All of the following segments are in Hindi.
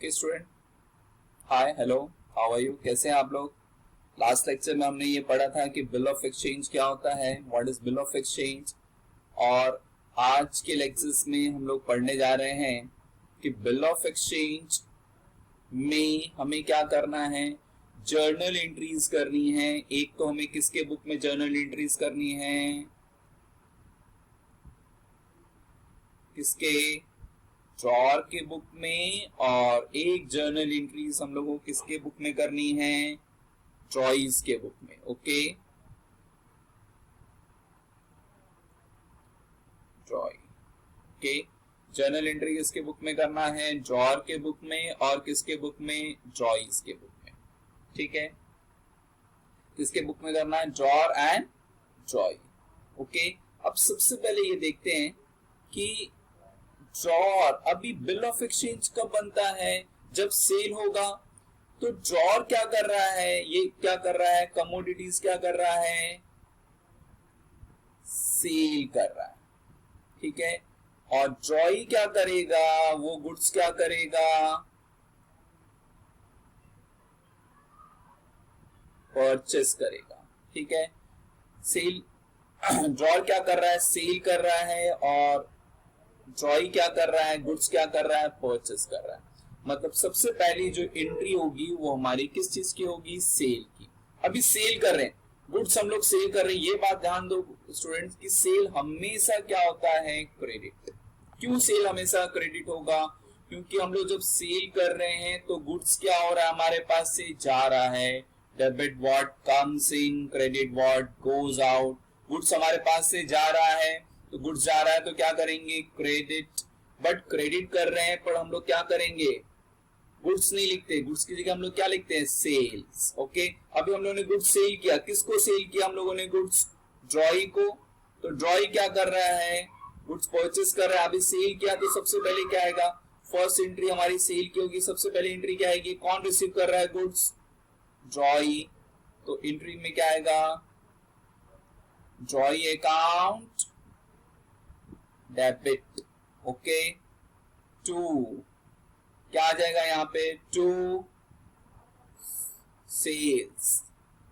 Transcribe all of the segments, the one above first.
Okay student, hi hello, how are you, कैसे हैं आप लोग। लास्ट लेक्चर में हमने ये पढ़ा था कि बिल ऑफ एक्सचेंज क्या होता है, what is bill of exchange. और आज के लेक्चर्स में हम लोग पढ़ने जा रहे हैं कि बिल ऑफ एक्सचेंज में हमें क्या करना है, जर्नल एंट्रीज करनी है। एक तो हमें किसके बुक में जर्नल एंट्रीज करनी है, किसके, ड्रॉर के बुक में। और एक जर्नल एंट्रीज हम लोगों को किसके बुक में करनी है, ड्रॉइज के बुक में। ओके, ड्रॉई, ओके, जर्नल एंट्री किसके बुक में करना है, ड्रॉर के बुक में। और किसके बुक में, ड्रॉइज के बुक में। ठीक है, किसके बुक में करना है, ड्रॉर एंड ड्रॉई। ओके, अब सबसे पहले ये देखते हैं कि ड्रॉर, अभी बिल ऑफ एक्सचेंज कब बनता है, जब सेल होगा। तो ड्रॉर क्या कर रहा है, ये क्या कर रहा है, कमोडिटीज क्या कर रहा है, सेल कर रहा है। ठीक है, और ड्रॉई क्या करेगा, वो गुड्स क्या करेगा, परचेस करेगा। ठीक है, सेल, ड्रॉर क्या कर रहा है, सेल कर रहा है। और ड्रॉई क्या कर रहा है, गुड्स क्या कर रहा है, परचेस कर रहा है। मतलब सबसे पहली जो एंट्री होगी वो हमारी किस चीज की होगी, सेल की। अभी सेल कर रहे हैं, गुड्स हम लोग सेल कर रहे हैं। ये बात ध्यान दो स्टूडेंट्स की सेल हमेशा क्या होता है, क्रेडिट। क्यों सेल हमेशा क्रेडिट होगा, क्योंकि हम लोग जब सेल कर रहे हैं तो गुड्स क्या हो रहा है, हमारे पास से जा रहा है। Debit what comes in, credit what goes out. Goods हमारे पास से जा रहा है, तो गुड्स जा रहा है तो क्या करेंगे, क्रेडिट। बट क्रेडिट कर रहे हैं पर हम लोग क्या करेंगे, गुड्स नहीं लिखते, गुड्स की जगह हम लोग क्या लिखते हैं, सेल्स। ओके, अभी हम लोगों ने गुड्स सेल किया, किसको सेल किया हम लोगों ने, गुड्स, ड्रॉई को। तो ड्रॉई क्या कर रहा है, गुड्स परचेस कर रहा है। अभी सेल किया तो सबसे पहले क्या आएगा, फर्स्ट एंट्री हमारी सेल की होगी। सबसे पहले एंट्री क्या आएगी, कौन रिसीव कर रहा है गुड्स, ड्रॉई। तो एंट्री में क्या आएगा, drawee account debit. Okay, to क्या आ जाएगा यहाँ पे, टू सेल्स।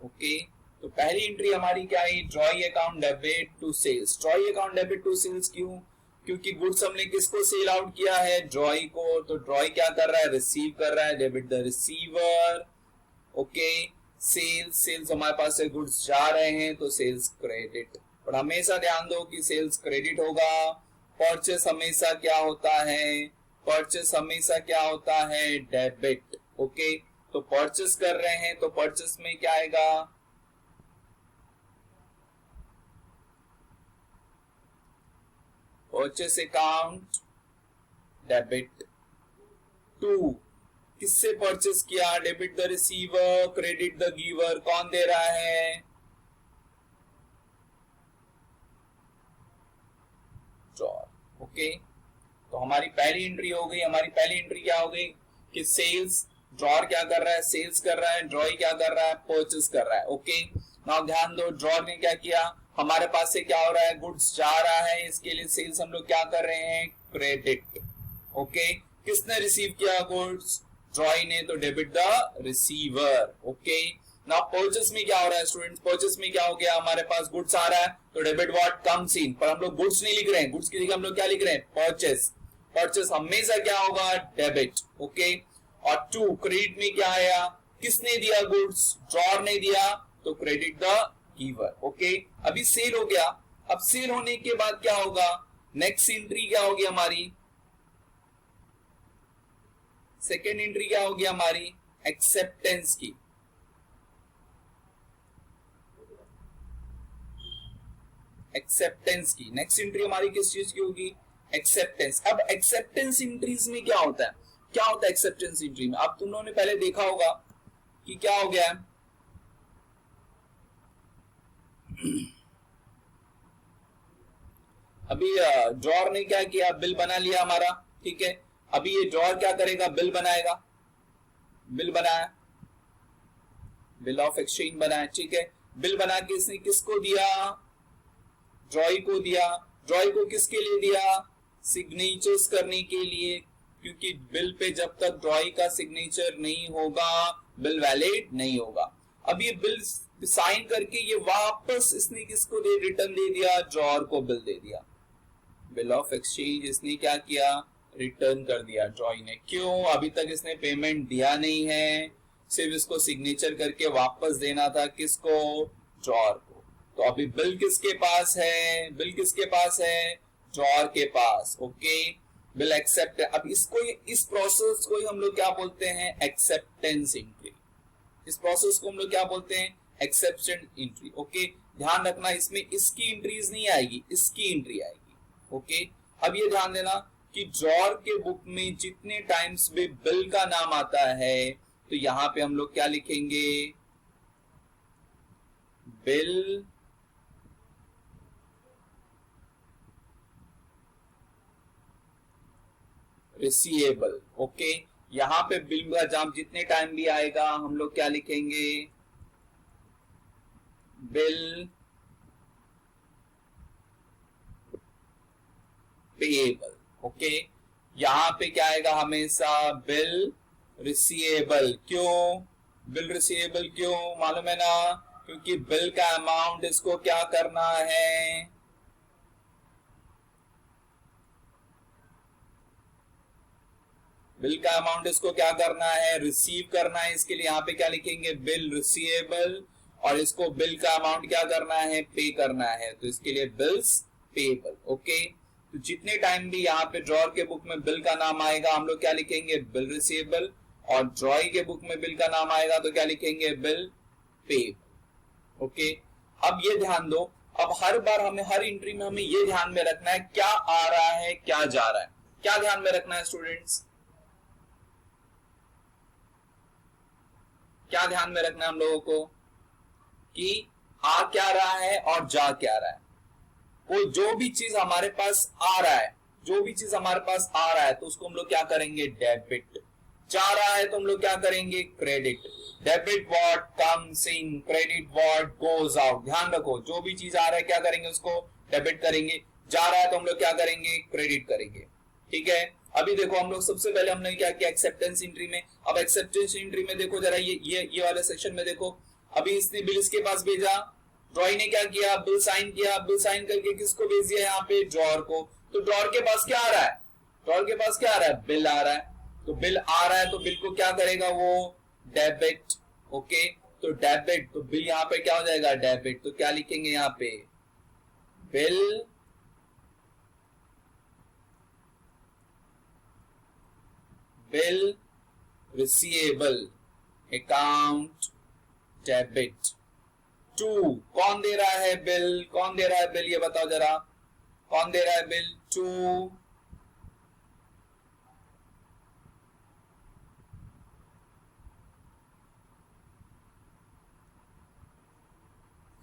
ओके, तो पहली एंट्री हमारी क्या है, drawee account debit to sales. Drawee account debit to sales क्यों, क्योंकि गुड्स हमने किसको सेल आउट किया है, ड्रॉई को। तो ड्रॉई क्या कर रहा है, रिसीव कर रहा है, debit the receiver. Okay, sales, sales हमारे पास से गुड्स जा रहे हैं तो सेल्स क्रेडिट। और हमेशा ध्यान दो कि सेल्स क्रेडिट होगा। परचेस हमेशा क्या होता है, परचेस हमेशा क्या होता है, डेबिट। ओके, तो परचेस कर रहे हैं तो परचेस में क्या आएगा, परचेस अकाउंट डेबिट टू, किससे परचेस किया, debit the receiver, credit the giver. कौन दे रहा है, ड्रॉर। ओके, तो हमारी पहली एंट्री हो गई। हमारी पहली एंट्री क्या हो गई कि सेल्स, ड्रॉर क्या कर रहा है, सेल्स कर रहा है, ड्रॉई क्या कर रहा है, परचेस कर रहा है। ओके, नाउ ध्यान दो, ड्रॉर ने क्या किया, हमारे पास से क्या हो रहा है, गुड्स जा रहा है, इसके लिए सेल्स हम लोग क्या कर रहे हैं, क्रेडिट। ओके, किसने रिसीव किया गुड्स, ड्रॉई ने, तो debit the receiver. Okay, now purchase में क्या हो रहा है स्टूडेंट्स, परचेस में क्या हो गया, हमारे पास गुड्स आ रहा है तो डेबिट व्हाट कम्स इन। पर हम लोग गुड्स नहीं लिख रहे हैं, गुड्स की जगह हम लोग क्या लिख रहे हैं, परचेस। परचेस हमेशा क्या होगा, डेबिट। ओके, और टू, क्रेडिट में क्या आया, किसने दिया गुड्स, ड्रॉर ने दिया, तो क्रेडिट द गिवर। ओके, अभी सेल हो गया। अब सेल होने के बाद क्या होगा, नेक्स्ट एंट्री क्या होगी हमारी, सेकेंड एंट्री क्या होगी हमारी, एक्सेप्टेंस की। एक्सेप्टेंस की नेक्स्ट एंट्री हमारी किस चीज की होगी, एक्सेप्टेंस। अब एक्सेप्टेंस एंट्रीज में क्या होता है, क्या होता है एक्सेप्टेंस एंट्री में, अब तुम लोगों ने पहले देखा होगा कि क्या हो गया है, अभी ड्रॉर ने क्या किया, बिल बना लिया हमारा। ठीक है, अभी ये ड्रॉर क्या करेगा, बिल बनाएगा। बिल बनाया, बिल ऑफ एक्सचेंज बनाया। ठीक है, बिल बना के इसने किसको दिया, ड्रॉई को दिया। ड्रॉई को किसके लिए दिया, सिग्नेचर्स करने के लिए, क्योंकि बिल पे जब तक ड्रॉई का सिग्नेचर नहीं होगा बिल वैलिड नहीं होगा। अब ये बिल साइन करके ये वापस इसने किसको दे रिटर्न दे दिया, ड्रॉअर को बिल दे दिया। बिल ऑफ एक्सचेंज इसने क्या किया, रिटर्न कर दिया ड्रॉई ने। क्यों, अभी तक इसने पेमेंट दिया नहीं है, सिर्फ इसको सिग्नेचर करके वापस देना था किसको, ड्रॉअर को। तो अभी बिल किसके पास है, बिल किसके पास है, ड्रॉअर के पास। Okay, bill accept. अब इसको, इस प्रोसेस को हम लोग क्या बोलते हैं, एक्सेप्टेंस एंट्री। इस प्रोसेस को हम लोग क्या बोलते हैं, एक्सेप्शन एंट्री। ओके, ध्यान रखना इसमें इसकी एंट्रीज नहीं आएगी, इसकी एंट्री आएगी। ओके, अब ये ध्यान देना कि ड्रॉअर के बुक में जितने टाइम्स भी बिल का नाम आता है तो यहां पे हम लोग क्या लिखेंगे, बिल रिसीवेबल। ओके, यहां पे बिल का जाम जितने टाइम भी आएगा हम लोग क्या लिखेंगे, बिल पेएबल। ओके, यहां पे क्या आएगा हमेशा, बिल रिसीवेबल। क्यों बिल रिसीवेबल, क्यों मालूम है ना, क्योंकि बिल का अमाउंट इसको क्या करना है, बिल का अमाउंट इसको क्या करना है, रिसीव करना है। इसके लिए यहाँ पे क्या लिखेंगे, बिल रिसीवेबल, और इसको बिल का अमाउंट क्या करना है, पे करना है, तो इसके लिए बिल्स पेएबल। ओके, तो जितने टाइम भी यहाँ पे ड्रॉअर के बुक में बिल का नाम आएगा हम लोग क्या लिखेंगे, बिल रिसीवेबल, और ड्रॉई के बुक में बिल का नाम आएगा तो क्या लिखेंगे, बिल पेएबल। ओके, अब ये ध्यान दो, अब हर बार हमें हर एंट्री में हमें ये ध्यान में रखना है क्या आ रहा है क्या जा रहा है। क्या ध्यान में रखना है स्टूडेंट्स, क्या ध्यान में रखना है हम लोगों को, कि आ क्या रहा है और जा क्या रहा है। वो जो भी चीज हमारे पास आ रहा है, जो भी चीज हमारे पास आ रहा है तो उसको हम लोग क्या करेंगे, डेबिट। जा रहा है तो हम लोग क्या करेंगे, credit. Debit what comes in, credit what goes out. ध्यान रखो, जो भी चीज आ रहा है क्या करेंगे, उसको डेबिट करेंगे। जा रहा है तो हम लोग क्या करेंगे, क्रेडिट करेंगे। ठीक है, अभी देखो हम लोग सबसे पहले हमने क्या किया, एक्सेप्टेंस एंट्री में। अब एक्सेप्टेंस एंट्री में देखो जरा, ये वाले सेक्शन में देखो, अभी इसने बिल इसके पास भेजा, ड्रॉई ने क्या किया, बिल साइन किया, बिल साइन करके किसको भेज दिया, यहाँ पे ड्रॉअर को। तो ड्रॉअर के पास क्या आ रहा है, ड्रॉअर के पास क्या आ रहा है, बिल आ रहा है। तो बिल आ रहा है तो बिल को क्या करेगा वो, डेबिट। ओके, तो डेबिट, तो बिल यहाँ पे क्या हो जाएगा, डेबिट। तो क्या लिखेंगे यहाँ पे, bill bill receivable account debit to. कौन दे रहा है बिल, कौन दे रहा है बिल, ये बताओ जरा, कौन दे रहा है बिल, टू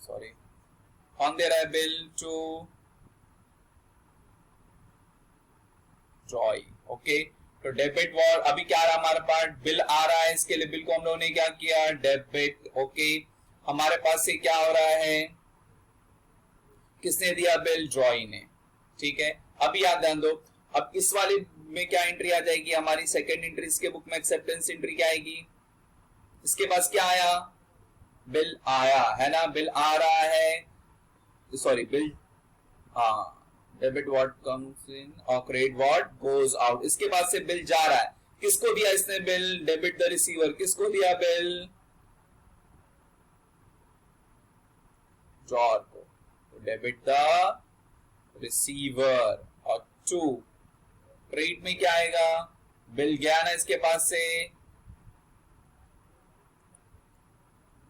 सॉरी, कौन दे रहा है बिल, टू ड्रॉई। ओके, तो डेबिट वॉर, अभी क्या रहा हमारे पास, बिल आ रहा है, इसके लिए बिल को हम लोगों ने क्या किया, डेबिट। ओके, हमारे पास से क्या हो रहा है, किसने दिया बिल, ड्रॉई ने। ठीक है, अभी आप ध्यान दो, अब इस वाले में क्या एंट्री आ जाएगी हमारी, सेकंड एंट्री इसके बुक में एक्सेप्टेंस एंट्री क्या आएगी, इसके पास क्या आया, बिल आया है ना, बिल आ रहा है, सॉरी बिल, हाँ, डेबिट व्हाट कम्स इन और क्रेडिट व्हाट गोज आउट। इसके बाद से बिल जा रहा है, किसको दिया इसने बिल, डेबिट द रिसीवर, किसको दिया बिल, ड्रॉअर को, तो डेबिट द रिसीवर। और टू क्रेडिट में क्या आएगा, बिल गया ना इसके पास से,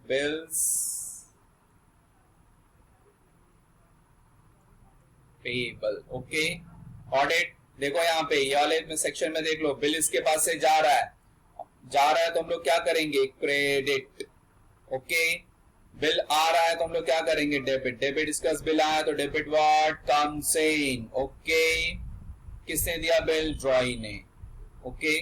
बिल्स पेएबल। ओके, ऑडिट देखो यहाँ पे ये वाले में सेक्शन में देख लो, बिल इसके पास से जा रहा है, जा रहा है तो हम लोग क्या करेंगे, क्रेडिट। ओके, बिल आ रहा है तो हम लोग क्या करेंगे, डेबिट। डेबिट इसका बिल आया तो debit what comes in. Okay, किसने दिया बिल, ड्रॉई ने। ओके,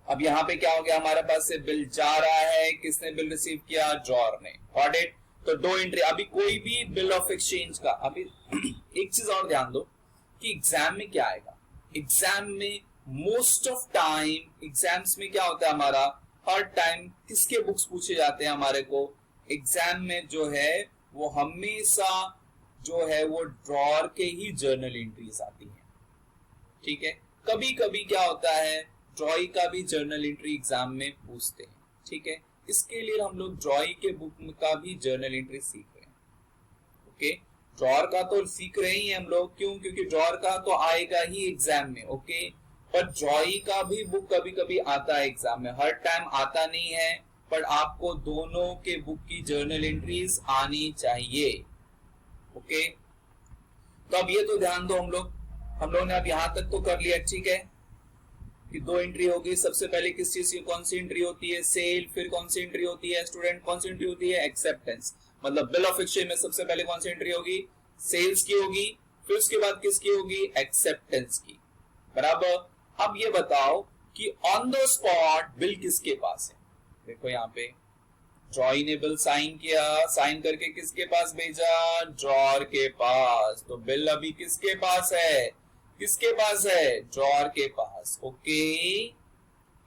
अब यहाँ पे क्या हो गया, हमारे पास से बिल जा रहा है, किसने बिल रिसीव किया, ड्रॉअर ने। ऑडिट, तो दो एंट्री। अभी कोई भी बिल ऑफ एक्सचेंज का, अभी एक चीज और ध्यान दो कि एग्जाम में क्या आएगा, एग्जाम में मोस्ट ऑफ टाइम एग्जाम्स में क्या होता है हमारा, हर टाइम किसके बुक्स पूछे जाते हैं हमारे को एग्जाम में, जो है वो हमेशा जो है वो ड्रॉर के ही जर्नल एंट्रीज आती है। ठीक है, कभी कभी क्या होता है ड्रॉई का भी जर्नल एंट्री एग्जाम में पूछते हैं। ठीक है, इसके लिए हम लोग ड्रॉई के बुक का भी जर्नल एंट्री सीख रहे हैं। ओके, ड्रॉर का तो सीख रहे ही हम लोग, क्यों, क्योंकि ड्रॉर का तो आएगा ही एग्जाम में। ओके, पर ड्रॉई का भी बुक कभी कभी आता है एग्जाम में, हर टाइम आता नहीं है, पर आपको दोनों के बुक की जर्नल एंट्रीज आनी चाहिए। ओके, तो अब ये तो ध्यान दो, हम लोग ने अब यहां तक तो कर लिया। ठीक है, कि दो एंट्री होगी, सबसे पहले किस चीज की कौन सी एंट्री होती है, सेल, फिर कौन सी एंट्री होती है स्टूडेंट, कौन सी एंट्री होती है, एक्सेप्टेंस। मतलब बिल ऑफ एक्सचेंज में सबसे पहले कौन सी एंट्री होगी, सेल्स की होगी, फिर उसके बाद किसकी होगी, एक्सेप्टेंस की। बराबर। अब ये बताओ कि ऑन द स्पॉट बिल किसके पास है। देखो यहाँ पे ड्रॉई ने बिल साइन किया, साइन करके किसके पास भेजा, ड्रॉर के पास। तो बिल अभी किसके पास है, किसके पास है, ड्रॉर के पास। ओके,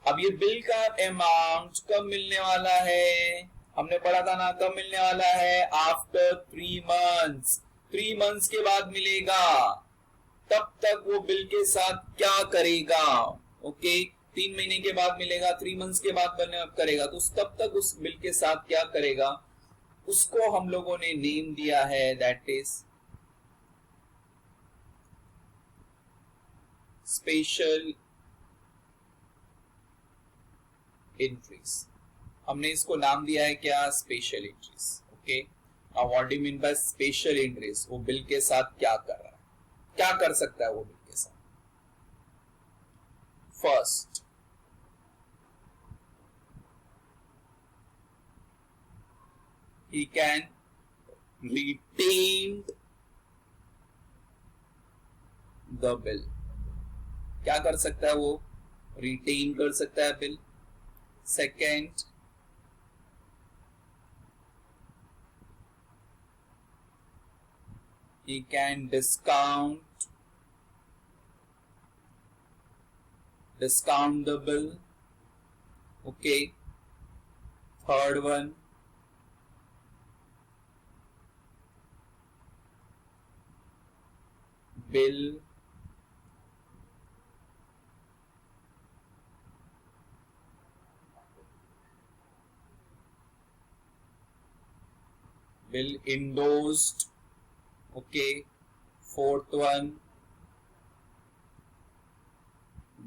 अब ये बिल का अमाउंट कब मिलने वाला है, हमने पढ़ा था ना, कब मिलने वाला है, आफ्टर 3 मंथ्स। 3 मंथ्स के बाद मिलेगा। तब तक वो बिल के साथ क्या करेगा। ओके, 3 महीने के बाद मिलेगा, 3 मंथ्स के बाद करेगा, तो तब तक उस बिल के साथ क्या करेगा, उसको हम लोगों ने नेम दिया है, दैट इज स्पेशल एंट्रीज। हमने इसको नाम दिया है क्या, special entries. Okay, now what do you mean by special entries, वो बिल के साथ क्या कर रहा है, क्या कर सकता है वो बिल के साथ। First, he can retain the bill। क्या कर सकता है वो, रिटेन कर सकता है bill. Second, he can discount the bill। okay, third one, bill endorsed। okay, fourth one,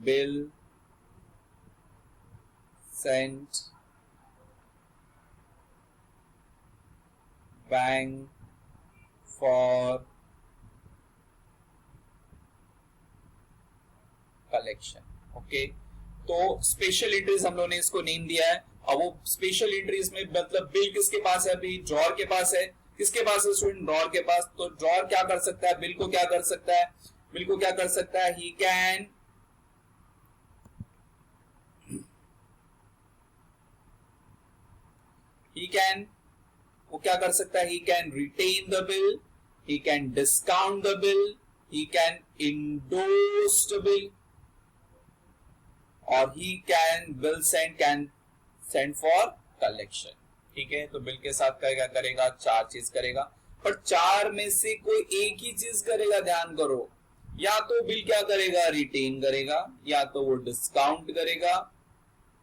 bill sent bank for collection. Okay, तो स्पेशल एंट्रीज हम लोगों ने इसको नेम दिया है। अब वो स्पेशल एंट्रीज में मतलब बिल किसके पास है, अभी ड्रॉर के पास है। किसके पास है स्टूडेंट, ड्रॉर के पास। तो ड्रॉर क्या कर सकता है, बिल को क्या कर सकता है, बिल को क्या कर सकता है, ही कैन वो क्या कर सकता है, he can retain the bill, he can discount the bill, he can endorse the bill, और he can send for collection. ठीक है, तो बिल के साथ क्या करेगा, 4 चीज करेगा, पर 4 में से कोई एक ही चीज करेगा। ध्यान करो, या तो बिल क्या करेगा, रिटेन करेगा, या तो वो डिस्काउंट करेगा,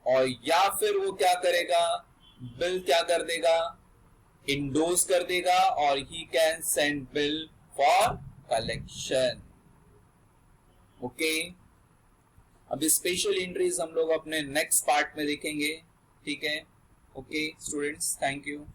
और या फिर वो क्या करेगा, बिल क्या कर देगा, इंडोर्स कर देगा, और he can send bill for collection. Okay, अब स्पेशल एंट्रीज हम लोग अपने नेक्स्ट पार्ट में देखेंगे। ठीक है, ओके स्टूडेंट्स, थैंक यू।